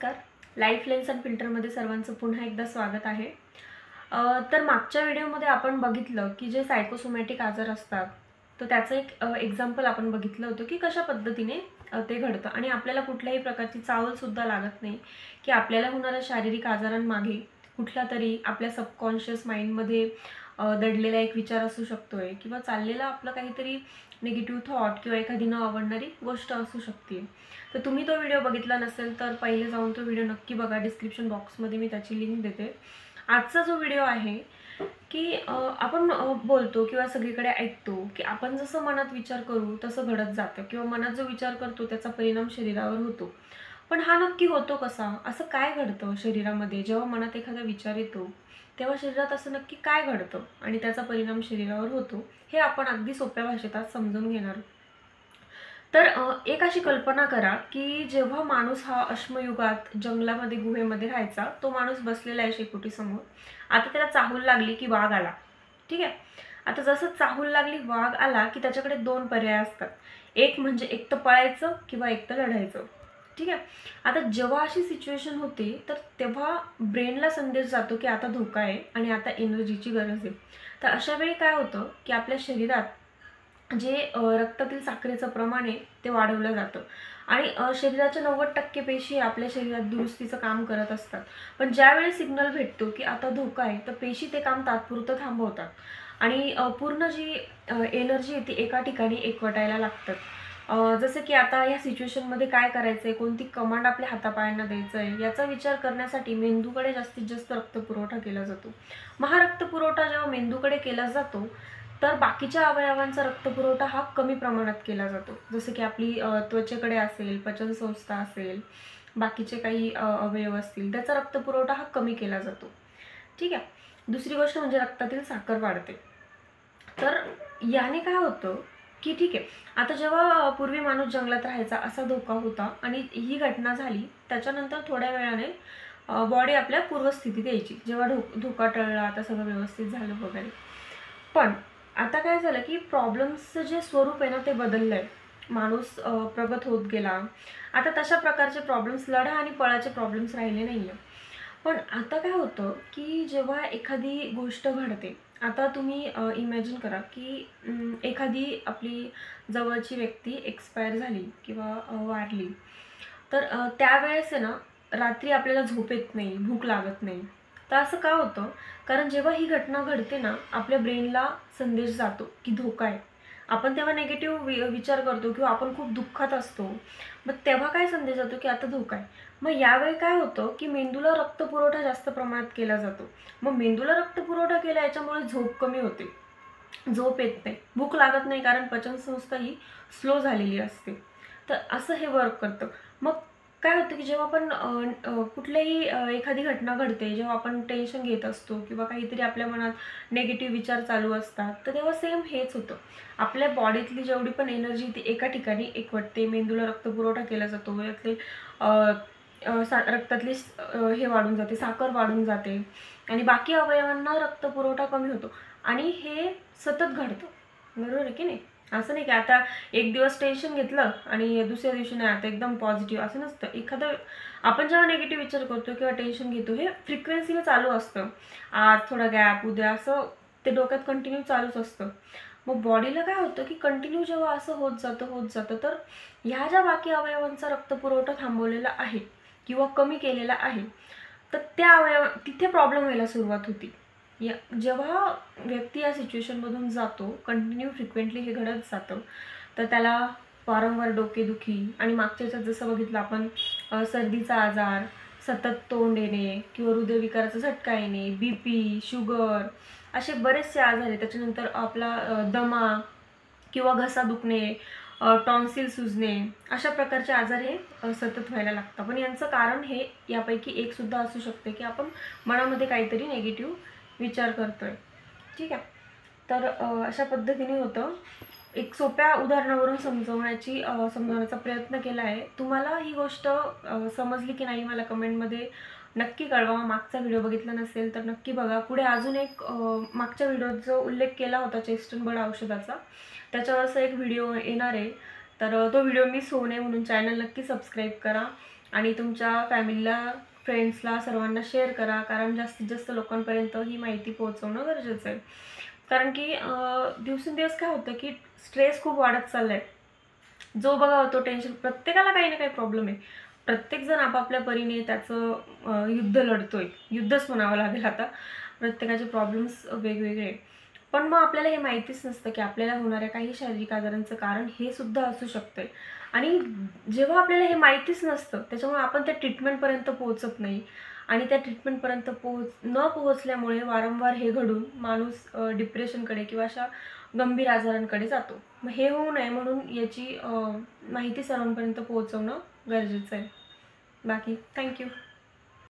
नमस्कार. Life lens and फिल्टरमध्ये सर्वांचं पुन्हा एकदा स्वागत आहे. तर मागच्या व्हिडिओमध्ये आपण बघितलं की जे सायकोसोमॅटिक आजार असतात तर त्याचं एक एक्झाम्पल आपण बघितलं होतं की कशा पद्धतीने ते घडतं आणि आपल्याला कुठल्याही प्रकारची चावलसुद्धा लागत नाही की आपल्याला होणाऱ्या शारीरिक आजारांमागे कुठला तरी आपल्या सबकॉन्शियस माइंडमध्ये दडलेला एक विचार असू शकतोय किंवा चाललेला आपलं काहीतरी निगेटिव्ह थॉट किंवा एखादी न आवडणारी गोष्ट असू शकते. तर तुम्ही तो व्हिडिओ बघितला नसेल तर पहिले जाऊन तो व्हिडिओ नक्की बघा. डिस्क्रिप्शन बॉक्समध्ये मी त्याची लिंक देते. आजचा जो व्हिडिओ आहे की आपण बोलतो किंवा सगळीकडे ऐकतो की आपण जसं मनात विचार करू तसं घडत जातं किंवा मनात जो विचार करतो त्याचा परिणाम शरीरावर होतो. पण हा नक्की होतो कसा? असं काय घडतं शरीरामध्ये जेव्हा मनात एखादा विचार येतो तेव्हा शरीरात असं नक्की काय घडतं आणि त्याचा परिणाम शरीरावर होतो हे आपण अगदी सोप्या भाषेत आज समजून घेणार आहोत. तर एक अशी कल्पना करा की जेव्हा माणूस हा अश्मयुगात जंगलामध्ये गुहेमध्ये राहायचा, तो माणूस बसलेला आहे शेकोटीसमोर. आता त्याला चाहूल लागली की वाघ आला. ठीक आहे. आता जसं चाहूल लागली वाघ आला की त्याच्याकडे दोन पर्याय असतात. एक म्हणजे एक तर पळायचं किंवा एक तर लढायचं. ठीक आहे. आता जेव्हा अशी सिच्युएशन होते तर तेव्हा ब्रेनला संदेश जातो की आता धोका आहे आणि आता एनर्जीची गरज आहे. तर अशा वेळी काय होतं की आपल्या शरीरात जे रक्तातील साखरेचं प्रमाण आहे ते वाढवलं जातं आणि शरीराच्या 90% पेशी आपल्या शरीरात दुरुस्तीचं काम करत असतात. पण ज्यावेळी सिग्नल भेटतो की आता धोका आहे तर पेशी ते काम तात्पुरतं थांबवतात आणि पूर्ण जी एनर्जी आहे ती एका ठिकाणी एकवटायला लागतात. जसं की आता या सिच्युएशनमध्ये काय करायचं आहे, कोणती कमांड आपल्या हातापायांना द्यायचं आहे याचा विचार करण्यासाठी मेंदूकडे जास्तीत जास्त रक्तपुरवठा केला जातो. मग हा रक्तपुरवठा जेव्हा मेंदूकडे केला जातो तर बाकीच्या अवयवांचा रक्तपुरवठा हा कमी प्रमाणात केला जातो. जसं की आपली त्वचेकडे असेल, पचनसंस्था असेल, बाकीचे काही अवयव असतील त्याचा रक्तपुरवठा हा कमी केला जातो. ठीक आहे. दुसरी गोष्ट म्हणजे रक्तातील साखर वाढते. तर याने काय होतं की ठीक आहे, आता जेव्हा पूर्वी माणूस जंगलात राहायचा असा धोका होता आणि ही घटना झाली त्याच्यानंतर थोड्या वेळाने बॉडी आपल्या पूर्वस्थितीत यायची. जेव्हा धोका टळला, आता सगळं व्यवस्थित झालं वगैरे. पण आता काय झालं की प्रॉब्लेम्सचं जे स्वरूप आहे ना ते बदललं आहे. माणूस प्रगत होत गेला. आता तशा प्रकारचे प्रॉब्लेम्स, लढा आणि पळाचे प्रॉब्लेम्स राहिले नाही आहे. पण आता काय होतं की जेव्हा एखादी गोष्ट घडते, आता तुम्ही इमॅजिन करा की एखादी आपली जवळची व्यक्ती एक्सपायर झाली किंवा वारली. तर त्यावेळेस आहे ना रात्री आपल्याला झोप येत नाही, भूक लागत नाही. तर असं का होतं? कारण जेव्हा ही घटना घडते ना आपल्या ब्रेनला संदेश जातो की धोका आहे. आपण तेव्हा निगेटिव्ह विचार करतो किंवा आपण खूप दुःखात असतो. मग तेव्हा काय संदेश जातो की आता धोका आहे. मग यावेळी काय होतं की मेंदूला रक्तपुरवठा जास्त प्रमाणात केला जातो. मग मेंदूला रक्तपुरवठा केला याच्यामुळे झोप कमी होते, झोप येत नाही, भूक लागत नाही कारण पचनसंस्था ही स्लो झालेली असते. तर असं हे वर्क करतं. मग काय होतं की जेव्हा आपण कुठल्याही एखादी घटना घडते, जेव्हा आपण टेन्शन घेत असतो किंवा काहीतरी आपल्या मनात निगेटिव्ह विचार चालू असतात तर तेव्हा सेम हेच होतं. आपल्या बॉडीतली जेवढी पण एनर्जी ती एका ठिकाणी एकवटते, मेंदूला रक्तपुरवठा केला जातो, यातले रक्तातली हे वाढून जाते, साखर वाढून जाते आणि बाकी अवयवांना रक्तपुरवठा कमी होतो आणि हे सतत घडतं. बरोबर आहे की नाही? असं नाही की आता एक दिवस टेन्शन घेतलं आणि दुसऱ्या दिवशी नाही आता एकदम पॉझिटिव्ह, असं नसतं. एखादं आपण जेव्हा निगेटिव्ह विचार करतो किंवा टेन्शन घेतो हे फ्रिक्वेन्सीने चालू असतं. आज थोडा गॅप, उद्या, असं ते डोक्यात कंटिन्यू चालूच असतं. मग बॉडीला काय होतं की कंटिन्यू जेव्हा असं होत जातं तर ह्या ज्या बाकी अवयवांचा रक्तपुरवठा थांबवलेला आहे किंवा कमी केलेला आहे तर त्या तिथे प्रॉब्लेम व्हायला सुरुवात होती. जेव्हा व्यक्ती या सिच्युएशनमधून जातो, कंटिन्यू फ्रिक्वेंटली हे घडत जातं तर त्याला वारंवार डोकेदुखी आणि मागच्या याच्यात जसं बघितलं आपण सर्दीचा आजार, सतत तोंड येणे किंवा हृदयविकाराचा झटका येणे, BP, शुगर, असे बरेचसे आजार आहेत. त्याच्यानंतर आपला दमा किंवा घसा दुखणे, टॉन्सिल सुजणे, अशा प्रकारचे आजार हे सतत व्हायला लागतात. पण यांचं कारण हे यापैकी एक सुद्धा असू शकते की आपण मनामध्ये काहीतरी निगेटिव्ह विचार करतोय. ठीक आहे. तर अशा पद्धतीने होतं. एक सोप्या उदाहरणावरून समजवण्याचा प्रयत्न केला आहे. तुम्हाला ही गोष्ट समजली की नाही मला कमेंटमध्ये नक्की कळवा. मागचा व्हिडिओ बघितला नसेल तर नक्की बघा. पुढे अजून एक मागच्या व्हिडिओत जो उल्लेख केला होता चेस्टन बर्ड औषधाचा, त्याच्यावर एक व्हिडिओ येणार आहे. तर तो व्हिडिओ मिस होऊ नये म्हणून चॅनल नक्की सबस्क्राईब करा आणि तुमच्या फॅमिलीला, फ्रेंड्सला सर्वांना शेअर करा, कारण जास्तीत जास्त लोकांपर्यंत ही माहिती पोहोचवणं गरजेचं आहे. कारण की दिवसेंदिवस काय होतं की स्ट्रेस खूप वाढत चालला आहे. जो बघा तो टेन्शन, प्रत्येकाला काही ना काही प्रॉब्लेम आहे. प्रत्येकजण आपापल्या परीने त्याचं युद्ध लढतोय. युद्धच म्हणावं लागेल आता. प्रत्येकाचे प्रॉब्लेम्स वेगवेगळे. पण मग आपल्याला हे माहितीच नसतं की आपल्याला होणाऱ्या काही शारीरिक आजारांचं कारण हे सुद्धा असू शकतंय. आणि जेव्हा आपल्याला हे माहितीच नसतं, त्याच्यामुळे आपण त्या ट्रीटमेंटपर्यंत पोहोचत नाही. आणि त्या ट्रीटमेंटपर्यंत न पोहोचल्यामुळे वारंवार हे घडून माणूस डिप्रेशनकडे किंवा अशा गंभीर आजारांकडे जातो. मग हे होऊ नये म्हणून याची माहिती सर्वांपर्यंत पोहोचवणं गरजेचं आहे. बाकी थँक्यू.